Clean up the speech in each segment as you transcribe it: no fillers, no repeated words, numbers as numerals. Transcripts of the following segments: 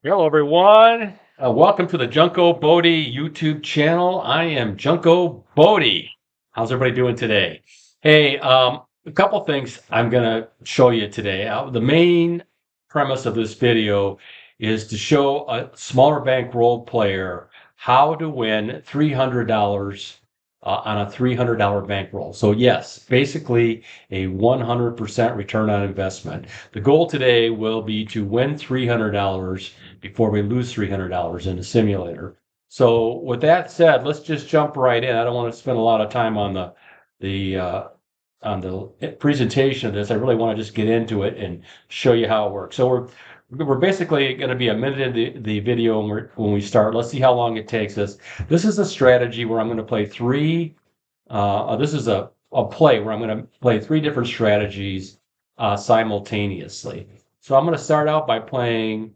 Hello, everyone. Welcome to the Junko Bodie YouTube channel. I am Junko Bodie. How's everybody doing today? Hey, a couple things I'm going to show you today. The main premise of this video is to show a smaller bankroll player how to win $300 on a $300 bankroll. So yes, basically a 100% return on investment. The goal today will be to win $300 before we lose $300 in the simulator. So with that said, let's just jump right in. I don't want to spend a lot of time on the on the presentation of this. I really want to just get into it and show you how it works. So we're basically going to be a minute into the video when we start. Let's see how long it takes us. This is a strategy where I'm going to play three. This is a play where I'm going to play three different strategies simultaneously. So I'm going to start out by playing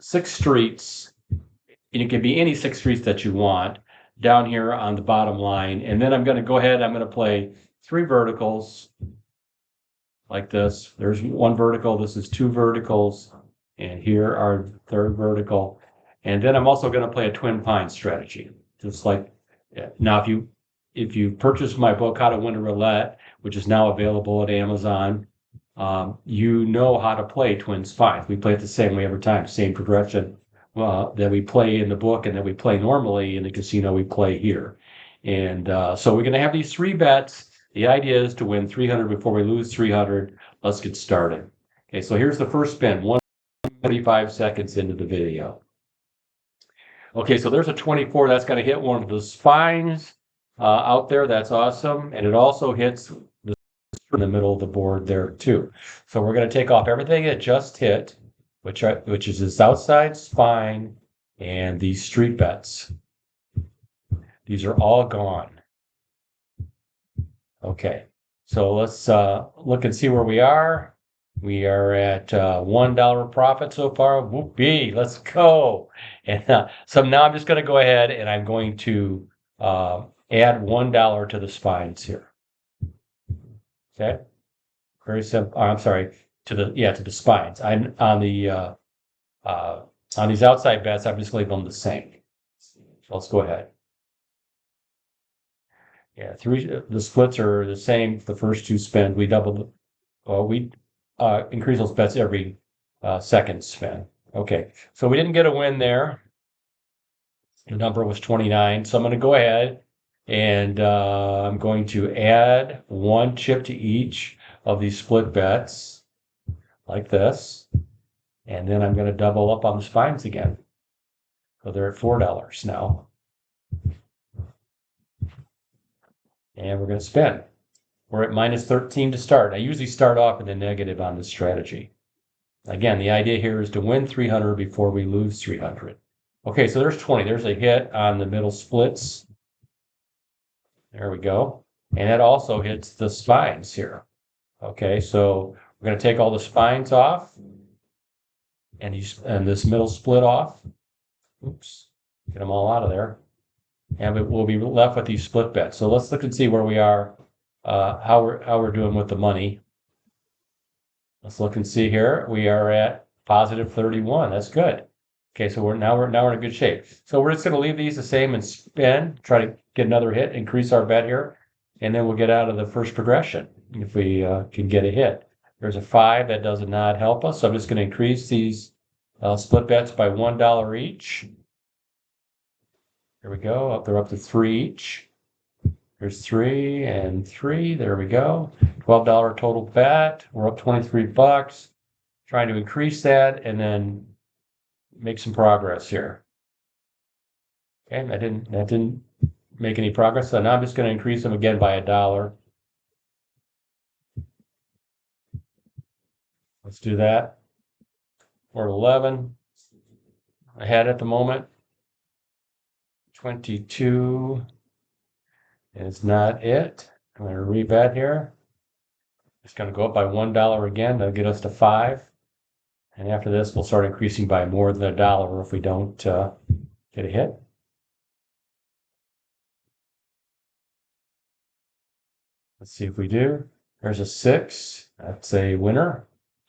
6 streets, and it can be any 6 streets that you want down here on the bottom line. And then I'm going to go ahead, I'm going to play 3 verticals like this. There's 1 vertical, this is 2 verticals, and here are the 3rd vertical. And then I'm also going to play a twin pine strategy. Just like now, if you purchase my book, How to Win a Roulette, which is now available at Amazon, you know how to play twin spines. We play it the same way every time, same progression that we play in the book and that we play normally in the casino, we play here. And so we're going to have these 3 bets. The idea is to win 300 before we lose 300. Let's get started. Okay, so here's the first spin, 145 seconds into the video. Okay, so there's a 24. That's going to hit one of the spines out there. That's awesome. And it also hits in the middle of the board there too. So we're going to take off everything it just hit, which is this outside spine and these street bets. These are all gone. Okay, so let's look and see where we are. We are at $1 profit so far. Whoopee, let's go. And so now I'm just going to go ahead and I'm going to add $1 to the spines here. Okay. Very simple. I'm sorry, to the spines. I'm on these outside bets, I'm just leaving them the same. So let's go ahead. Yeah, the splits are the same. The first 2 spins, we increase those bets every second spin. Okay, so we didn't get a win there. The number was 29. So I'm going to go ahead and I'm going to add 1 chip to each of these split bets like this. And then I'm going to double up on the spines again. So they're at $4 now. And we're going to spin. We're at minus 13 to start. I usually start off in the negative on this strategy. Again, the idea here is to win 300 before we lose 300. Okay, so there's 20. There's a hit on the middle splits. There we go. And that also hits the spines here. Okay, so we're going to take all the spines off and this middle split off. Oops, get them all out of there. And we'll be left with these split bets. So let's look and see where we are, how we're doing with the money. Let's look and see here. We are at positive 31. That's good. Okay, so we're now in a good shape. So we're just going to leave these the same and spin, try to get another hit, increase our bet here, and then we'll get out of the first progression if we can get a hit. There's a 5 that does not help us, so I'm just going to increase these split bets by $1 each. There we go. They're up to 3 each. There's 3 and 3. There we go. $12 total bet. We're up 23 bucks. Trying to increase that and then make some progress here. Okay, that didn't make any progress. So now I'm just going to increase them again by $1. Let's do that. We're at 11. Ahead at the moment. 22 is not it. I'm going to rebet here. It's going to go up by $1 again. That'll get us to 5. And after this, we'll start increasing by more than $1 if we don't get a hit. Let's see if we do. There's a 6. That's a winner.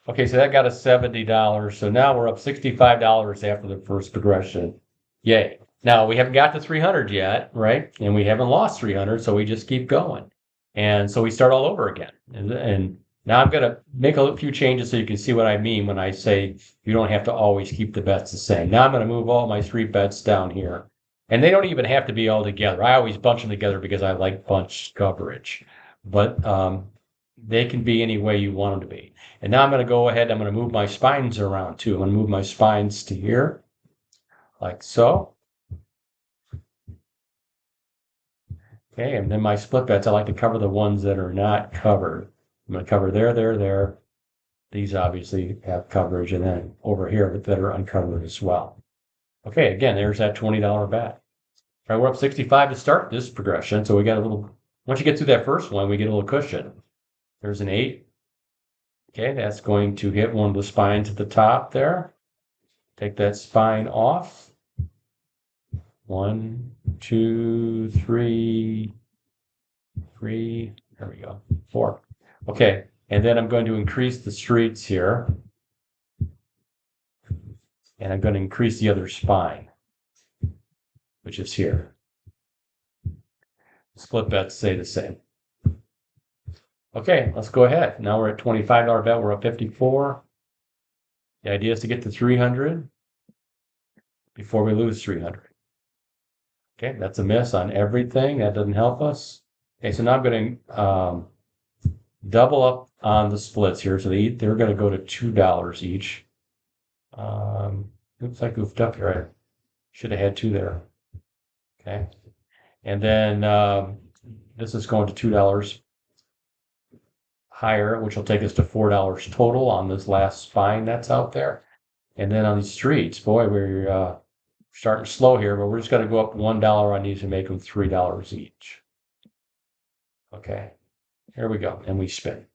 Okay, so that got us $70. So now we're up $65 after the first progression. Yay. Now we haven't got to 300 yet, right? And we haven't lost 300, so we just keep going. And so we start all over again. And now I'm going to make a few changes so you can see what I mean when I say you don't have to always keep the bets the same. Now I'm going to move all my three bets down here. And they don't even have to be all together. I always bunch them together because I like bunch coverage. But they can be any way you want them to be. And now I'm going to go ahead, I'm going to move my spines around too. I'm going to move my spines to here, like so. Okay, and then my split bets, I like to cover the ones that are not covered. I'm going to cover there, there, there. These obviously have coverage, and then over here that are uncovered as well. Okay, again, there's that $20 bet. All right, we're up 65 to start this progression, so we got a little, once you get through that first one, we get a little cushion. There's an 8. Okay, that's going to hit one of the spines at the top there. Take that spine off. 1, 2, 3, 3. There we go. 4. Okay, and then I'm going to increase the streets here. And I'm going to increase the other spine, which is here. Split bets stay the same. Okay, let's go ahead. Now we're at $25 bet. We're up 54. The idea is to get to 300 before we lose 300. Okay, that's a miss on everything. That doesn't help us. Okay, so now I'm going to double up on the splits here. So they're going to go to $2 each. Oops, I goofed up here. I should have had 2 there. Okay, and then this is going to $2 higher, which will take us to $4 total on this last spine that's out there. And then on these streets, boy, we're starting slow here, but we're just going to go up $1 on these and make them $3 each. Okay, here we go, and we spin.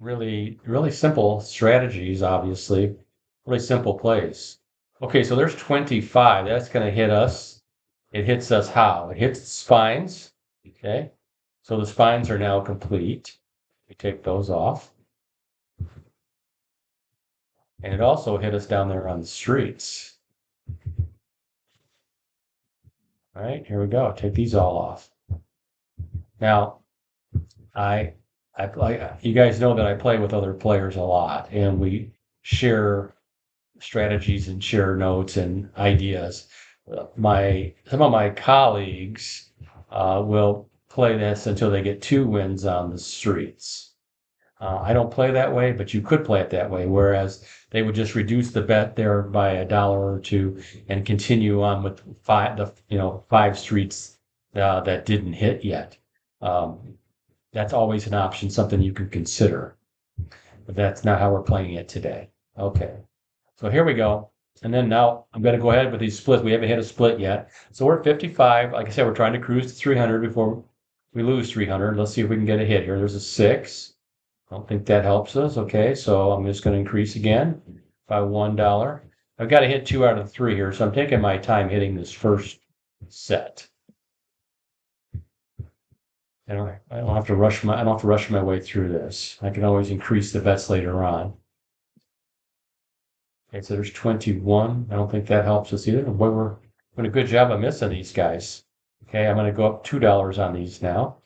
Really, really simple strategies, obviously. Really simple plays. Okay, so there's 25. That's going to hit us. It hits us how? It hits the spines. Okay, so the spines are now complete. We take those off. And it also hit us down there on the streets. All right, here we go. Take these all off. Now, you guys know that I play with other players a lot, and we share strategies and share notes and ideas. Some of my colleagues will play this until they get 2 wins on the streets. I don't play that way, but you could play it that way, whereas they would just reduce the bet there by $1 or 2 and continue on with 5 streets that didn't hit yet. That's always an option, something you can consider. But that's not how we're playing it today. Okay, so here we go. And then now I'm going to go ahead with these splits. We haven't hit a split yet. So we're at 55. Like I said, we're trying to cruise to 300 before we lose 300. Let's see if we can get a hit here. There's a 6. I don't think that helps us. Okay, so I'm just going to increase again by $1. I've got to hit 2 out of 3 here, so I'm taking my time hitting this first set. I don't have to rush my way through this. I can always increase the bets later on. Okay, so there's 21. I don't think that helps us either. Boy, we're doing a good job of missing these guys. Okay, I'm going to go up $2 on these now.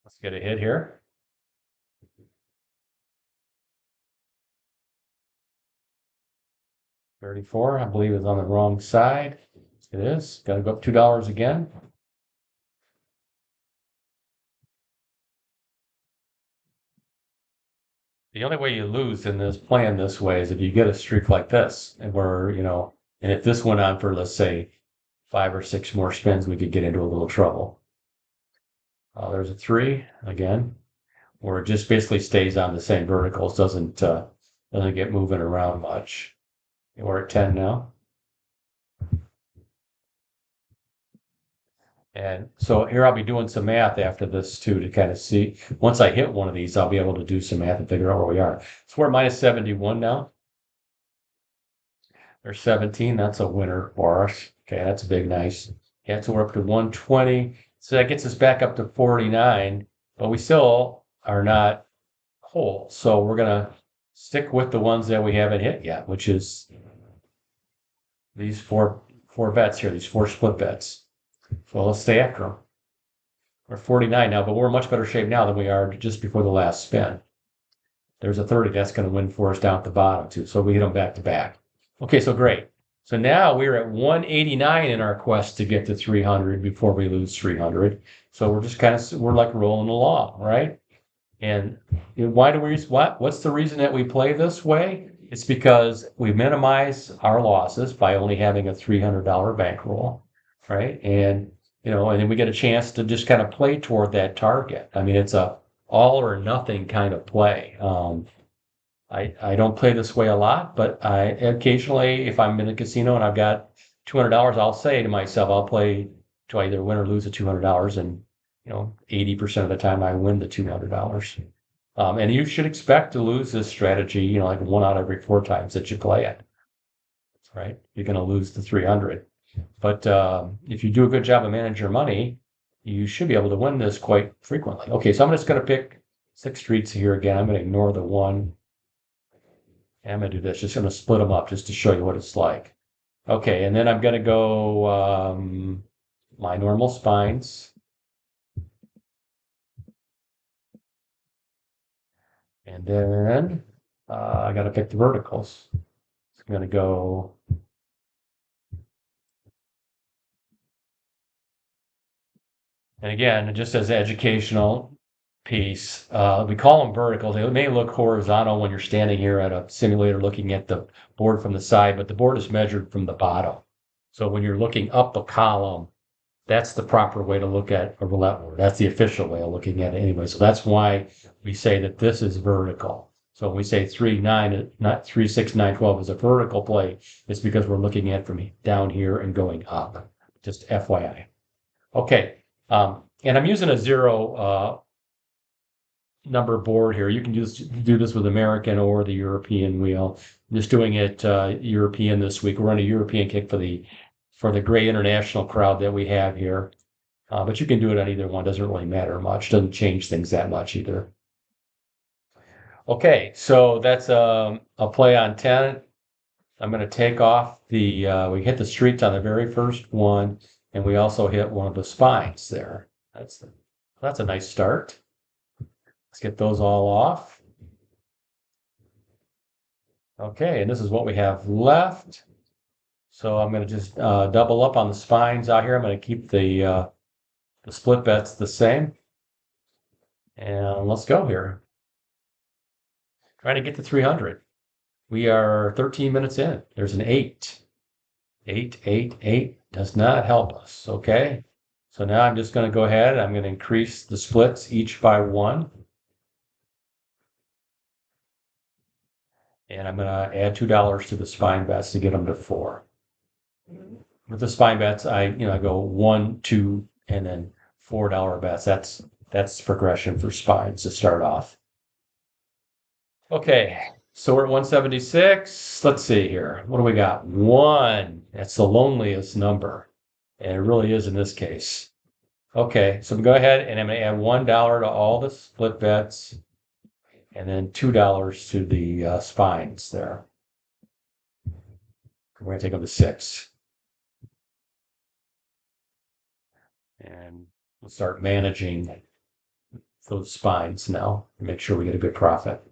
Let's get a hit here. $34, I believe, is on the wrong side. It is. Got to go up $2 again. The only way you lose in this playing this way is if you get a streak like this, and and if this went on for, let's say, 5 or 6 more spins, we could get into a little trouble. There's a 3 again, where it just basically stays on the same verticals, doesn't get moving around much. We're at 10 now. And so here I'll be doing some math after this too to kind of see. Once I hit one of these, I'll be able to do some math and figure out where we are. So we're at minus 71 now. There's 17. That's a winner for us. Okay, that's big, nice. Yeah, so we're up to 120. So that gets us back up to 49, but we still are not whole. So we're gonna stick with the ones that we haven't hit yet, which is these four bets here, these four split bets. So let's stay after them. We're 49 now, but we're in much better shape now than we are just before the last spin. There's a 30 that's going to win for us down at the bottom too. So we hit them back to back. Okay, so great. So now we're at 189 in our quest to get to 300 before we lose 300. So we're just we're like rolling along, right? And why do we, what's the reason that we play this way? It's because we minimize our losses by only having a $300 bankroll, right? And then we get a chance to just kind of play toward that target. I mean, it's a all or nothing kind of play. I don't play this way a lot, but I occasionally, if I'm in a casino and I've got $200, I'll say to myself, I'll play to either win or lose the $200, and 80% of the time I win the $200. And you should expect to lose this strategy, like 1 out of every 4 times that you play it, right? You're going to lose the 300. But if you do a good job of managing your money, you should be able to win this quite frequently. Okay, so I'm just going to pick 6 streets here again. I'm going to ignore the one. And I'm going to do this, just going to split them up just to show you what it's like. Okay, and then I'm going to go my normal spines. And then I got to pick the verticals. So I'm going to go. And again, just as educational piece, we call them verticals. They may look horizontal when you're standing here at a simulator looking at the board from the side, but the board is measured from the bottom. So when you're looking up a column, that's the proper way to look at a roulette board. That's the official way of looking at it anyway. So that's why we say that this is vertical. So when we say 3, 9, not 3, 6, 9, 12 is a vertical play, it's because we're looking at from down here and going up. Just FYI. Okay. And I'm using a 0 number board here. You can just do this with American or the European wheel. I'm just doing it European this week. We're on a European kick for the great international crowd that we have here. But you can do it on either one. Doesn't really matter much. Doesn't change things that much either. Okay, so that's a play on 10. I'm going to take off we hit the streets on the very first one, and we also hit one of the spines there. That's a nice start. Let's get those all off. Okay, and this is what we have left. So I'm going to just double up on the spines out here. I'm going to keep the split bets the same. And let's go here. Trying to get to 300. We are 13 minutes in. There's an 8. 8, 8, 8 does not help us, okay? So now I'm just going to go ahead. I'm going to increase the splits each by 1. And I'm going to add $2 to the spine bets to get them to 4. With the spine bets, I go 1, 2, and then $4 bets. That's progression for spines to start off. Okay, so we're at 176. Let's see here. What do we got? 1. That's the loneliest number. And it really is in this case. Okay, so I'm going to go ahead and I'm going to add $1 to all the split bets and then $2 to the spines there. We're going to take them to 6. And we'll start managing those spines now to make sure we get a good profit.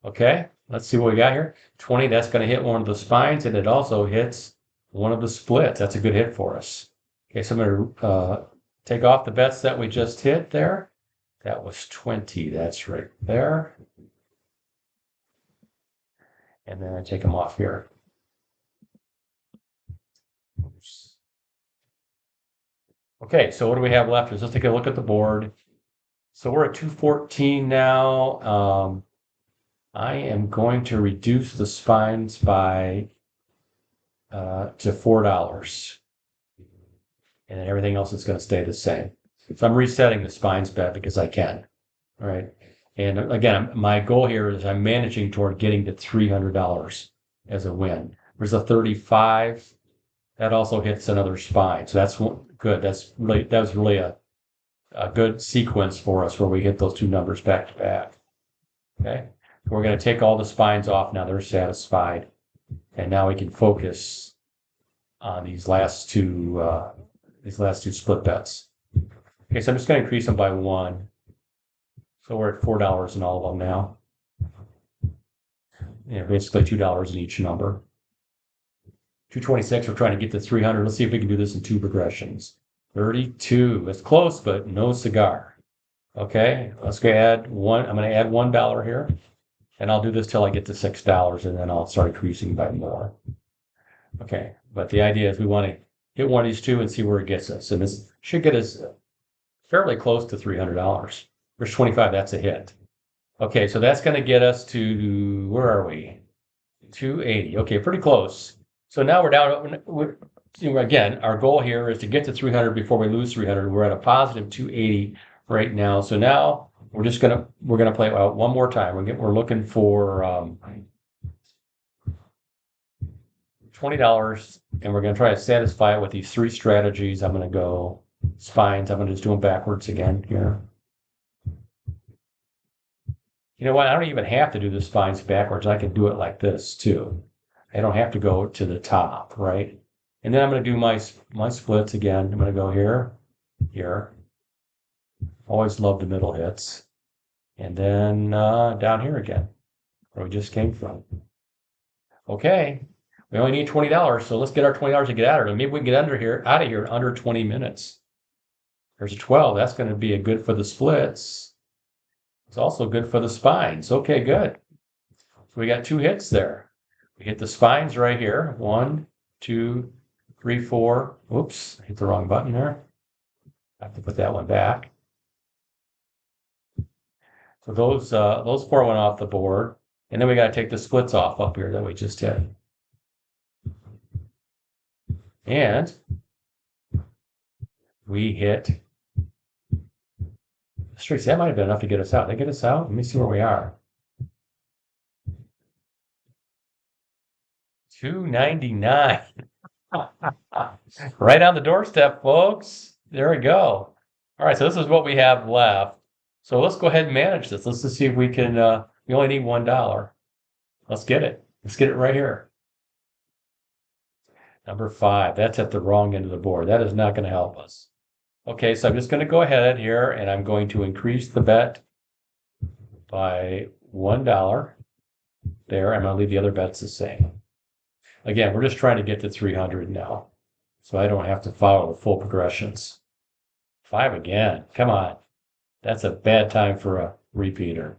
Okay, let's see what we got here. 20, that's going to hit one of the spines, and it also hits one of the splits. That's a good hit for us. Okay, so I'm going to take off the bets that we just hit there. That was 20. That's right there. And then I take them off here. Oops. Okay, so what do we have left? Let's take a look at the board. So we're at 214 now. I am going to reduce the spines by to $4. And then everything else is going to stay the same. So I'm resetting the spines bet because I can. All right. And again, my goal here is I'm managing toward getting to $300 as a win. There's a 35. That also hits another spine. So that's good. That was really a good sequence for us where we hit those two numbers back to back. Okay. We're going to take all the spines off now. They're satisfied. And now we can focus on these last two split bets. Okay, so I'm just going to increase them by 1. So we're at $4 in all of them now. Yeah, basically $2 in each number. 226, we're trying to get to 300. Let's see if we can do this in 2 progressions. 32, it's close, but no cigar. Okay, let's go add 1. I'm going to add $1 here. And I'll do this till I get to $6, and then I'll start increasing by more. Okay, but the idea is we want to hit one of these 2 and see where it gets us. And this should get us fairly close to $300. There's 25, that's a hit. Okay, so that's going to get us to, where are we? 280. Okay, pretty close. So now we're down, again, our goal here is to get to 300 before we lose 300. We're at a positive 280 right now. So now we're gonna play it out one more time. We're looking for $20, and we're gonna try to satisfy it with these 3 strategies. I'm gonna go spines. I'm gonna just do them backwards again here. You know what? I don't even have to do the spines backwards. I can do it like this too. I don't have to go to the top, right? And then I'm going to do my splits again. I'm going to go here, here. Always love the middle hits. And then down here again, where we just came from. Okay, we only need $20, so let's get our $20 to get out of here. Maybe we can get out of here in under 20 minutes. There's a 12. That's going to be a good for the splits. It's also good for the spines. Okay, good. So we got 2 hits there. We hit the spines right here. 1, 2, 3, 4. Oops, hit the wrong button there. I have to put that one back. So those 4 went off the board. And then we got to take the splits off up here that we just did. And we hit straight. That might have been enough to get us out. Did they get us out? Let me see where we are. 299. Right on the doorstep, folks. There we go. All right, so this is what we have left. So let's go ahead and manage this. Let's just see if we can, we only need $1. Let's get it. Let's get it right here. Number 5, that's at the wrong end of the board. That is not going to help us. Okay, so I'm just going to go ahead here and I'm going to increase the bet by $1 there. I'm going to leave the other bets the same. Again, we're just trying to get to 300 now, so I don't have to follow the full progressions. 5 again. Come on. That's a bad time for a repeater.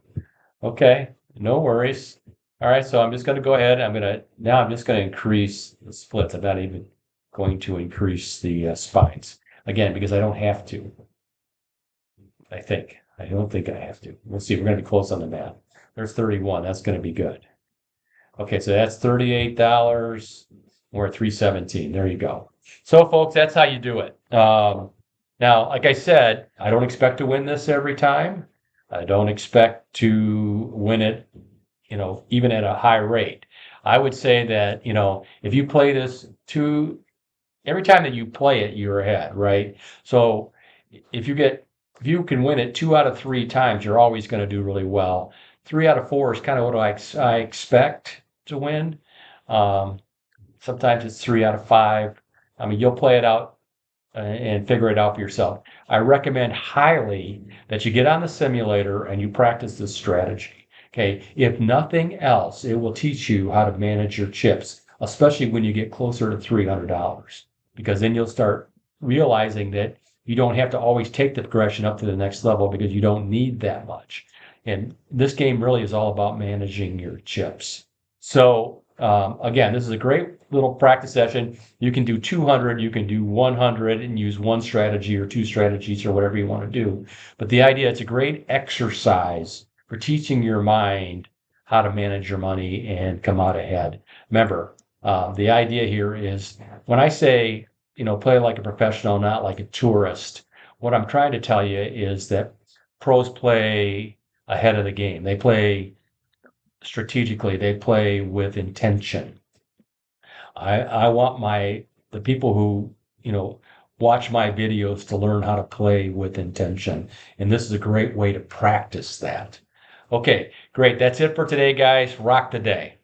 Okay, no worries. All right, so I'm just going to go ahead. Now I'm just going to increase the splits. I'm not even going to increase the spines. Again, because I don't have to. I don't think I have to. We'll see. We're going to be close on the math. There's 31. That's going to be good. Okay, so that's $38. We're at 317. There you go. So, folks, that's how you do it. Now, like I said, I don't expect to win this every time. I don't expect to win it, even at a high rate. I would say that, if you play this every time that you play it, you're ahead, right? So if you can win it 2 out of 3 times, you're always going to do really well. 3 out of 4 is kind of what I expect to win. Sometimes it's 3 out of 5. I mean, you'll play it out and figure it out for yourself. I recommend highly that you get on the simulator and you practice this strategy. Okay, if nothing else, it will teach you how to manage your chips, especially when you get closer to $300, because then you'll start realizing that you don't have to always take the progression up to the next level because you don't need that much. And this game really is all about managing your chips. So again, this is a great little practice session. You can do 200, you can do 100 and use 1 strategy or 2 strategies or whatever you want to do. But the idea, it's a great exercise for teaching your mind how to manage your money and come out ahead. Remember, the idea here is when I say, play like a professional, not like a tourist, what I'm trying to tell you is that pros play ahead of the game. They play strategically. They play with intention. I want the people who, watch my videos to learn how to play with intention. And this is a great way to practice that. Okay, great. That's it for today, guys. Rock the day.